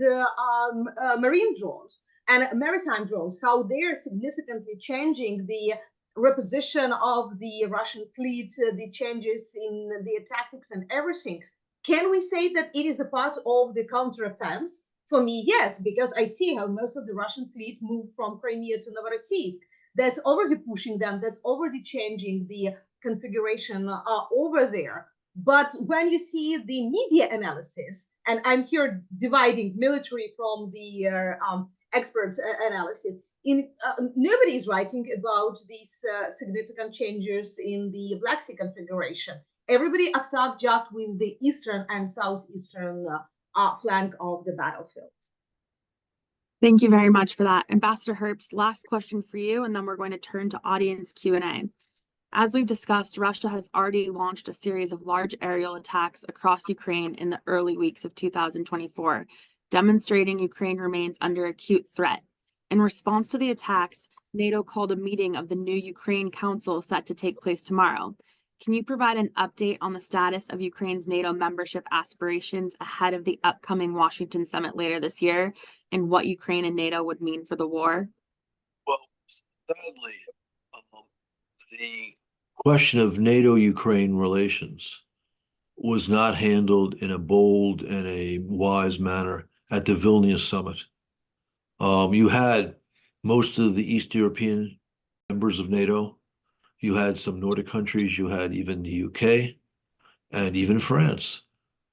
marine drones and maritime drones, how they're significantly changing the reposition of the Russian fleet, the changes in the tactics and everything. Can we say that it is a part of the counteroffensive? For me, yes, because I see how most of the Russian fleet moved from Crimea to Novorossiysk. That's already pushing them, that's already changing the configuration over there. But when you see the media analysis, and I'm here dividing military from the expert analysis, nobody is writing about these significant changes in the Black Sea configuration. Everybody is stuck just with the eastern and southeastern flank of the battlefield. Thank you very much for that. Ambassador Herbst, last question for you, and then we're going to turn to audience Q&A. As we've discussed, Russia has already launched a series of large aerial attacks across Ukraine in the early weeks of 2024, demonstrating Ukraine remains under acute threat. In response to the attacks, NATO called a meeting of the new Ukraine Council set to take place tomorrow. Can you provide an update on the status of Ukraine's NATO membership aspirations ahead of the upcoming Washington summit later this year, and what Ukraine and NATO would mean for the war? Well, sadly, the question of NATO-Ukraine relations was not handled in a bold and a wise manner at the Vilnius summit. You had most of the East European members of NATO. You had some Nordic countries. You had even the UK and even France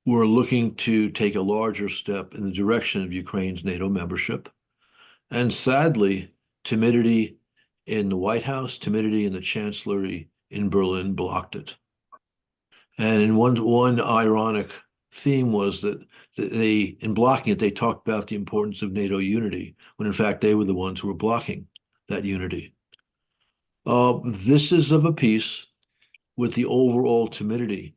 were looking to take a larger step in the direction of Ukraine's NATO membership. And sadly, timidity in the White House, timidity in the Chancellery in Berlin blocked it. And in one ironic theme was that they, in blocking it, they talked about the importance of NATO unity, when in fact they were the ones who were blocking that unity. This is of a piece with the overall timidity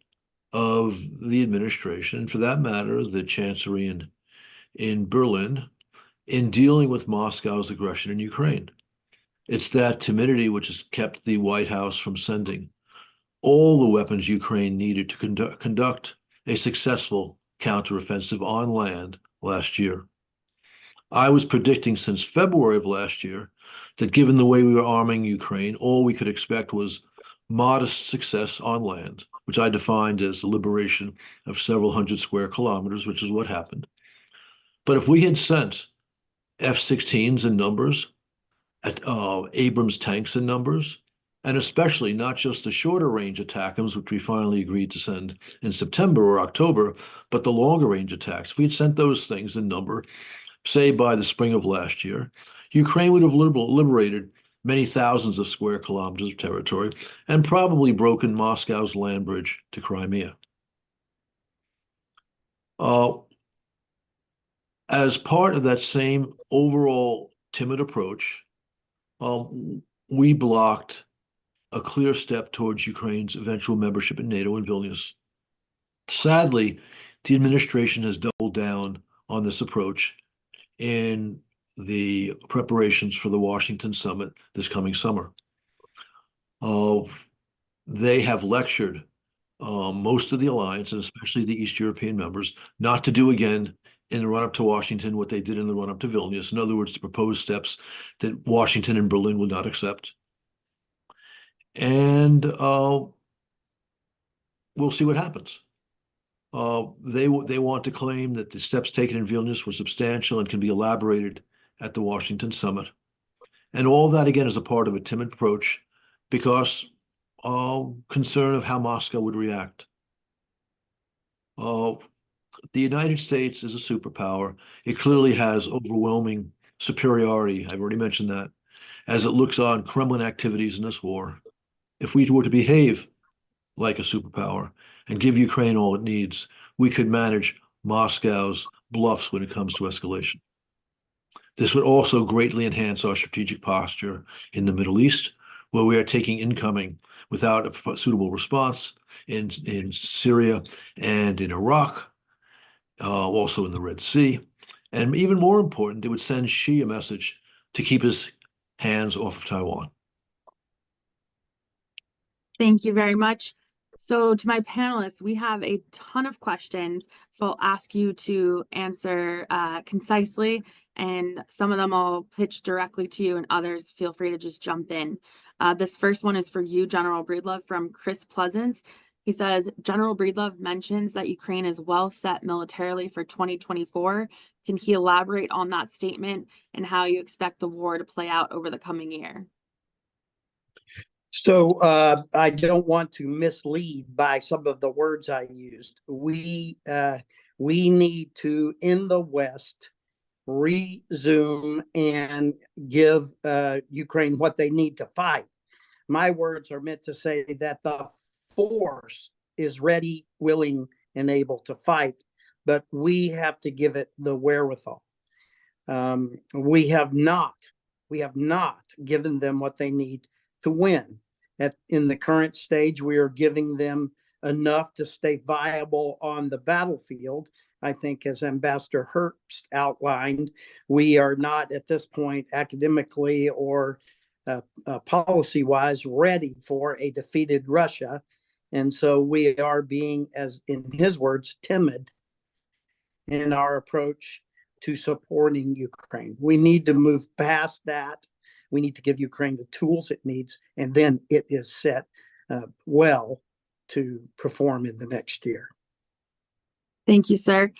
of the administration, and for that matter, the Chancellery in Berlin, in dealing with Moscow's aggression in Ukraine. It's that timidity which has kept the White House from sending all the weapons Ukraine needed to conduct a successful counteroffensive on land last year. I was predicting since February of last year that given the way we were arming Ukraine, all we could expect was modest success on land, which I defined as the liberation of several hundred square kilometers, which is what happened. But if we had sent F-16s in numbers, Abrams tanks in numbers, and especially not just the shorter range ATACMS, which we finally agreed to send in September or October, but the longer range attacks. If we had sent those things in number, say by the spring of last year, Ukraine would have liberated many thousands of square kilometers of territory and probably broken Moscow's land bridge to Crimea. As part of that same overall timid approach, we blocked a clear step towards Ukraine's eventual membership in NATO in Vilnius. Sadly, the administration has doubled down on this approach in the preparations for the Washington summit this coming summer. They have lectured most of the alliance, and especially the East European members, not to do again in the run-up to Washington what they did in the run-up to Vilnius. In other words, to propose steps that Washington and Berlin would not accept. And we'll see what happens. They want to claim that the steps taken in Vilnius were substantial and can be elaborated at the Washington summit. And all that, again, is a part of a timid approach because concern of how Moscow would react. The United States is a superpower. It clearly has overwhelming superiority. I've already mentioned that, as it looks on Kremlin activities in this war. If we were to behave like a superpower and give Ukraine all it needs, we could manage Moscow's bluffs when it comes to escalation. This would also greatly enhance our strategic posture in the Middle East, where we are taking incoming without a suitable response in Syria and in Iraq, also in the Red Sea. And even more important, it would send Xi a message to keep his hands off of Taiwan. Thank you very much. So to my panelists, we have a ton of questions. So I'll ask you to answer concisely, and some of them I'll pitch directly to you, and others feel free to just jump in. This first one is for you, General Breedlove, from Chris Pleasance. He says, General Breedlove mentions that Ukraine is well set militarily for 2024. Can he elaborate on that statement and how you expect the war to play out over the coming year? So I don't want to mislead by some of the words I used. We need to, in the West, resume and give Ukraine what they need to fight. My words are meant to say that the force is ready, willing, and able to fight, but we have to give it the wherewithal. We have not given them what they need to win. In the current stage, we are giving them enough to stay viable on the battlefield. I think, as Ambassador Herbst outlined, we are not at this point academically or policy-wise ready for a defeated Russia. And so we are being, as in his words, timid in our approach to supporting Ukraine. We need to move past that. We need to give Ukraine the tools it needs, and then it is set well to perform in the next year. Thank you, sir.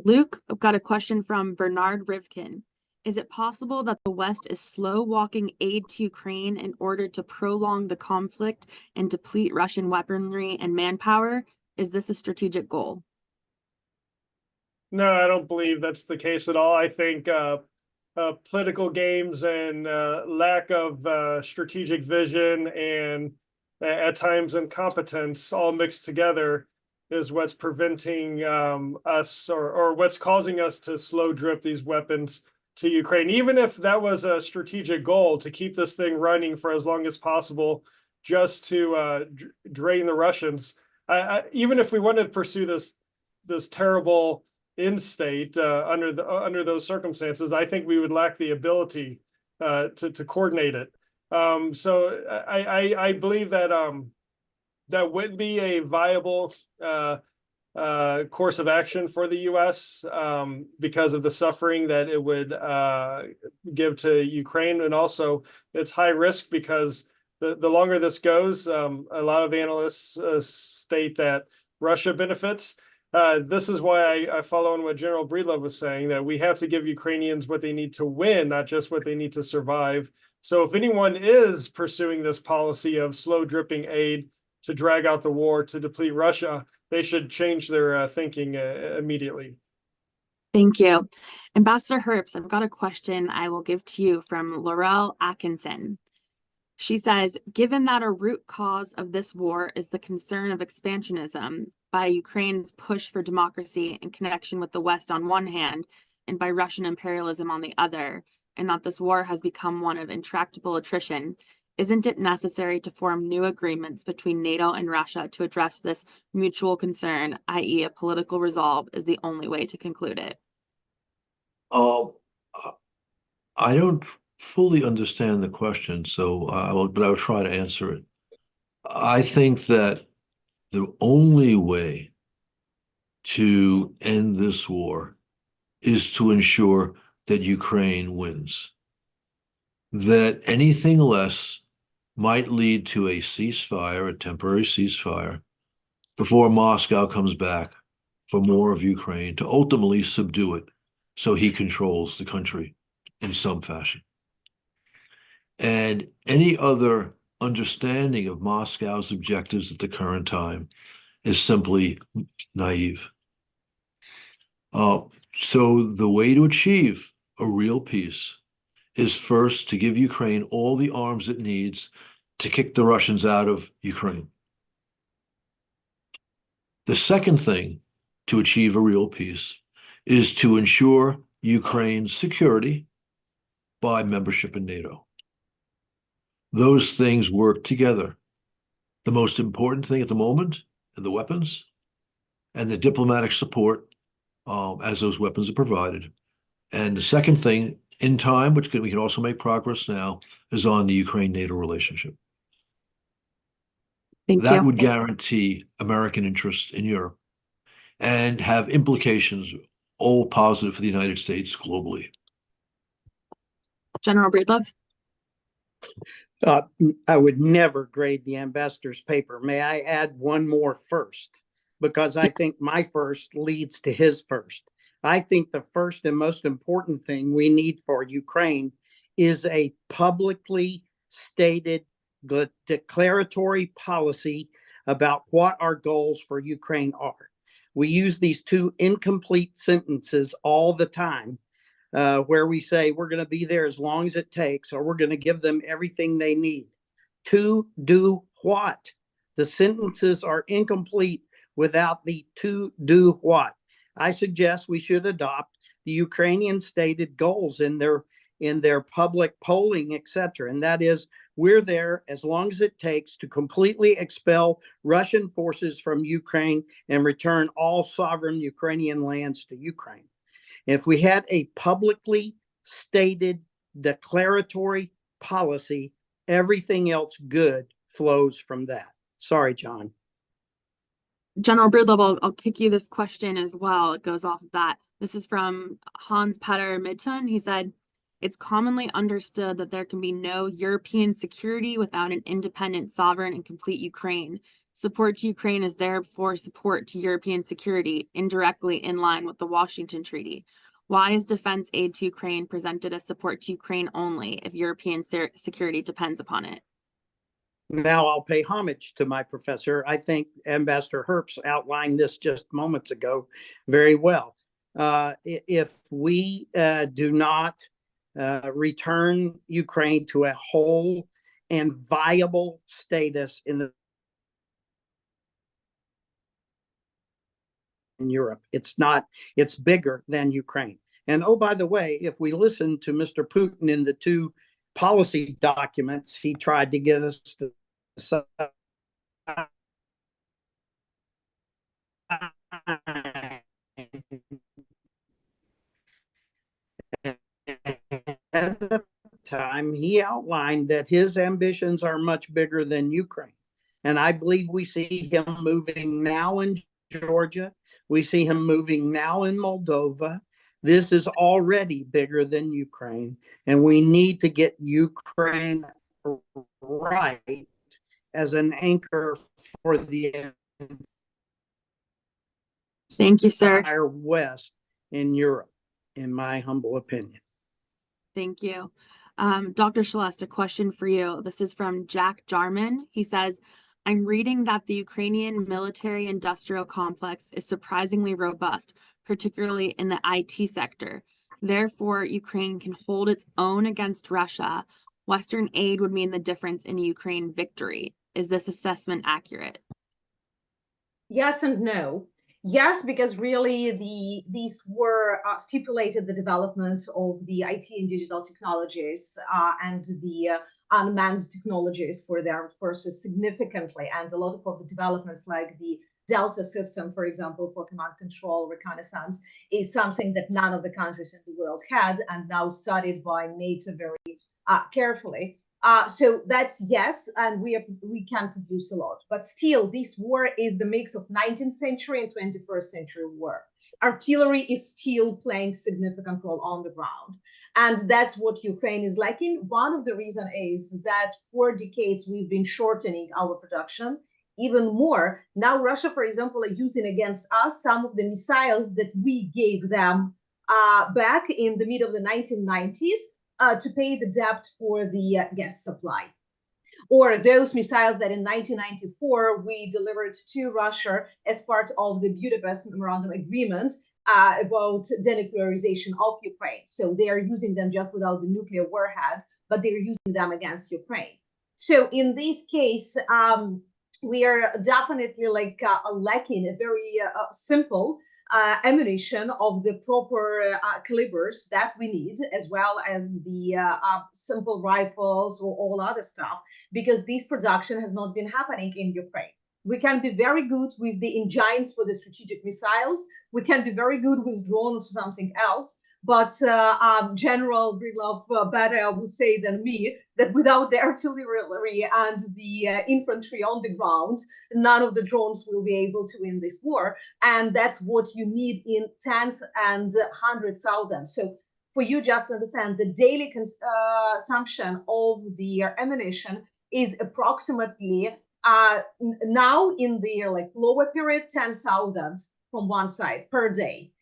Luke, I've got a question from Bernard Rivkin. Is it possible that the West is slow walking aid to Ukraine in order to prolong the conflict and deplete Russian weaponry and manpower? Is this a strategic goal? No, I don't believe that's the case at all. I think political games and lack of strategic vision and at times incompetence all mixed together is what's preventing us or what's causing us to slow drip these weapons to Ukraine. Even if that was a strategic goal to keep this thing running for as long as possible, just to drain the Russians. Even if we wanted to pursue this terrible end state under those circumstances, I think we would lack the ability to coordinate it. So I believe that that wouldn't be a viable course of action for the U.S. Because of the suffering that it would give to Ukraine, and also it's high risk because the longer this goes, a lot of analysts state that Russia benefits. This is why I follow on what General Breedlove was saying, that we have to give Ukrainians what they need to win, not just what they need to survive. So if anyone is pursuing this policy of slow dripping aid to drag out the war, to deplete Russia, they should change their thinking immediately. Thank you. Ambassador Herbst, I've got a question I will give to you from Laurel Atkinson. She says, given that a root cause of this war is the concern of expansionism by Ukraine's push for democracy and connection with the West on one hand, and by Russian imperialism on the other, and that this war has become one of intractable attrition, isn't it necessary to form new agreements between NATO and Russia to address this mutual concern, i.e. a political resolve is the only way to conclude it? I don't fully understand the question, so but I will try to answer it. I think that the only way to end this war is to ensure that Ukraine wins. That anything less might lead to a ceasefire, a temporary ceasefire, before Moscow comes back for more of Ukraine to ultimately subdue it so he controls the country in some fashion. And any other understanding of Moscow's objectives at the current time is simply naive. So the way to achieve a real peace is first to give Ukraine all the arms it needs to kick the Russians out of Ukraine. The second thing to achieve a real peace is to ensure Ukraine's security by membership in NATO. Those things work together. The most important thing at the moment are the weapons and the diplomatic support as those weapons are provided. And the second thing in time, which we can also make progress now, is on the Ukraine-NATO relationship. That would guarantee American interest in Europe and have implications all positive for the United States globally. General Breedlove? I would never grade the ambassador's paper. May I add one more first? Because I think my first leads to his first. I think the first and most important thing we need for Ukraine is a publicly stated declaratory policy about what our goals for Ukraine are. We use these two incomplete sentences all the time, where we say we're going to be there as long as it takes, or we're going to give them everything they need. To do what? The sentences are incomplete without the to do what. I suggest we should adopt the Ukrainian stated goals in their public polling, etc. And that is, we're there as long as it takes to completely expel Russian forces from Ukraine and return all sovereign Ukrainian lands to Ukraine. If we had a publicly stated declaratory policy, everything else good flows from that. Sorry, John. General Breedlove, I'll kick you this question as well. It goes off of that. This is from Hans Petter Midtun. He said, it's commonly understood that there can be no European security without an independent, sovereign, and complete Ukraine. Support to Ukraine is therefore support to European security, indirectly in line with the Washington Treaty. Why is defense aid to Ukraine presented as support to Ukraine only if European security depends upon it? Now I'll pay homage to my professor. I think Ambassador Herbst outlined this just moments ago very well. If we do not return Ukraine to a whole and viable status in Europe, it's bigger than Ukraine. And oh, by the way, if we listen to Mr. Putin in the two policy documents, he tried to get us to at the time, he outlined that his ambitions are much bigger than Ukraine. And I believe we see him moving now in Georgia. We see him moving now in Moldova. This is already bigger than Ukraine, and we need to get Ukraine right as an anchor for the Thank you, sir. entire West in Europe, in my humble opinion. Thank you. Dr. Celeste, a question for you. This is from Jack Jarman. He says, I'm reading that the Ukrainian military industrial complex is surprisingly robust, particularly in the IT sector. Therefore, Ukraine can hold its own against Russia. Western aid would mean the difference in Ukraine victory. Is this assessment accurate? Yes and no. Yes, because really these were stipulated the development of the IT and digital technologies and the unmanned technologies for the armed forces significantly. And a lot of the developments like the Delta system, for example, for command control reconnaissance, is something that none of the countries in the world had and now studied by NATO very carefully. So that's yes, and we can produce a lot. But still, this war is the mix of 19th century and 21st century war. Artillery is still playing significant role on the ground. And that's what Ukraine is lacking. One of the reasons is that for decades, we've been shortening our production even more. Now, Russia, for example, are using against us some of the missiles that we gave them back in the mid of the 1990s. To pay the debt for the gas supply. Or those missiles that in 1994 we delivered to Russia as part of the Budapest Memorandum Agreement about denuclearization of Ukraine. So they are using them just without the nuclear warhead, but they're using them against Ukraine. So in this case, we are definitely lacking a very simple ammunition of the proper calibers that we need, as well as the simple rifles or all other stuff, because this production has not been happening in Ukraine. We can be very good with the engines for the strategic missiles. We can be very good with drones or something else. But General Brylov better would say than me that without the artillery and the infantry on the ground, none of the drones will be able to win this war. And that's what you need in tens and hundreds of thousands. So for you just to understand, the daily consumption of the ammunition is approximately now in the lower period, 10,000 from one side per day.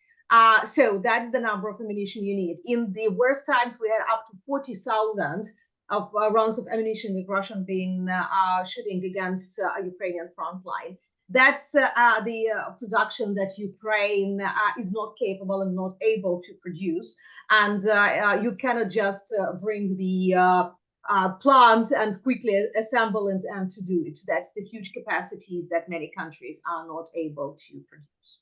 So that's the number of ammunition you need. In the worst times, we had up to 40,000 of rounds of ammunition that Russian been shooting against a Ukrainian front line. That's the production that Ukraine is not capable and not able to produce. And you cannot just bring the plant and quickly assemble and to do it. That's the huge capacities that many countries are not able to produce.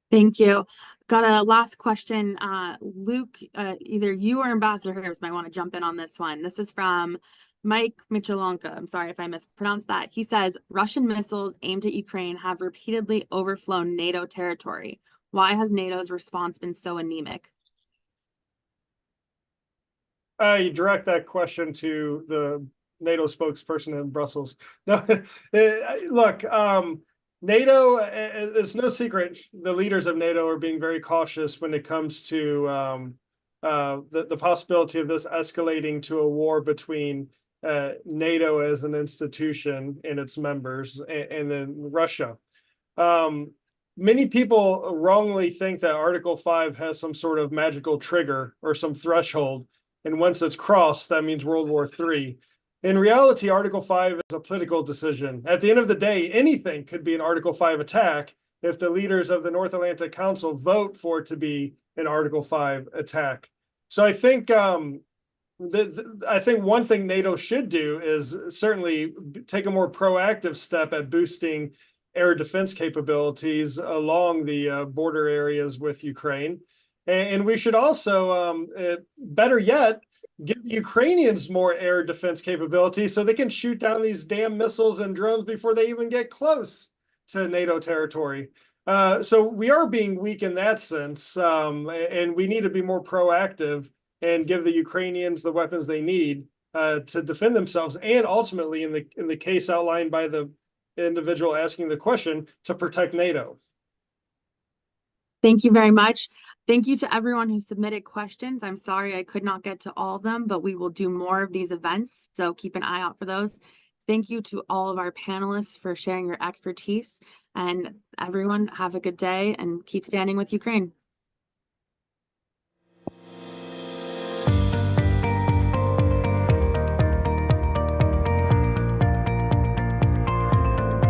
Thank you. Got a last question. Luke, either you or Ambassador Harris might want to jump in on this one. This is from Mike Michalonka. I'm sorry if I mispronounced that. He says, Russian missiles aimed at Ukraine have repeatedly overflown NATO territory. Why has NATO's response been so anemic? You direct that question to the NATO spokesperson in Brussels. No, look, NATO, it's no secret, the leaders of NATO are being very cautious when it comes to the possibility of this escalating to a war between NATO as an institution and its members and then Russia. Many people wrongly think that Article 5 has some sort of magical trigger or some threshold, and once it's crossed, that means World War III. In reality, Article 5 is a political decision. At the end of the day, anything could be an Article 5 attack if the leaders of the North Atlantic Council vote for it to be an Article 5 attack. So I think one thing NATO should do is certainly take a more proactive step at boosting air defense capabilities along the border areas with Ukraine. And we should also, better yet, give the Ukrainians more air defense capability so they can shoot down these damn missiles and drones before they even get close to NATO territory. So we are being weak in that sense, and we need to be more proactive and give the Ukrainians the weapons they need to defend themselves, and ultimately, in the case outlined by the individual asking the question, to protect NATO. Thank you very much. Thank you to everyone who submitted questions. I'm sorry I could not get to all of them, but we will do more of these events, so keep an eye out for those. Thank you to all of our panelists for sharing your expertise, and everyone have a good day and keep standing with Ukraine.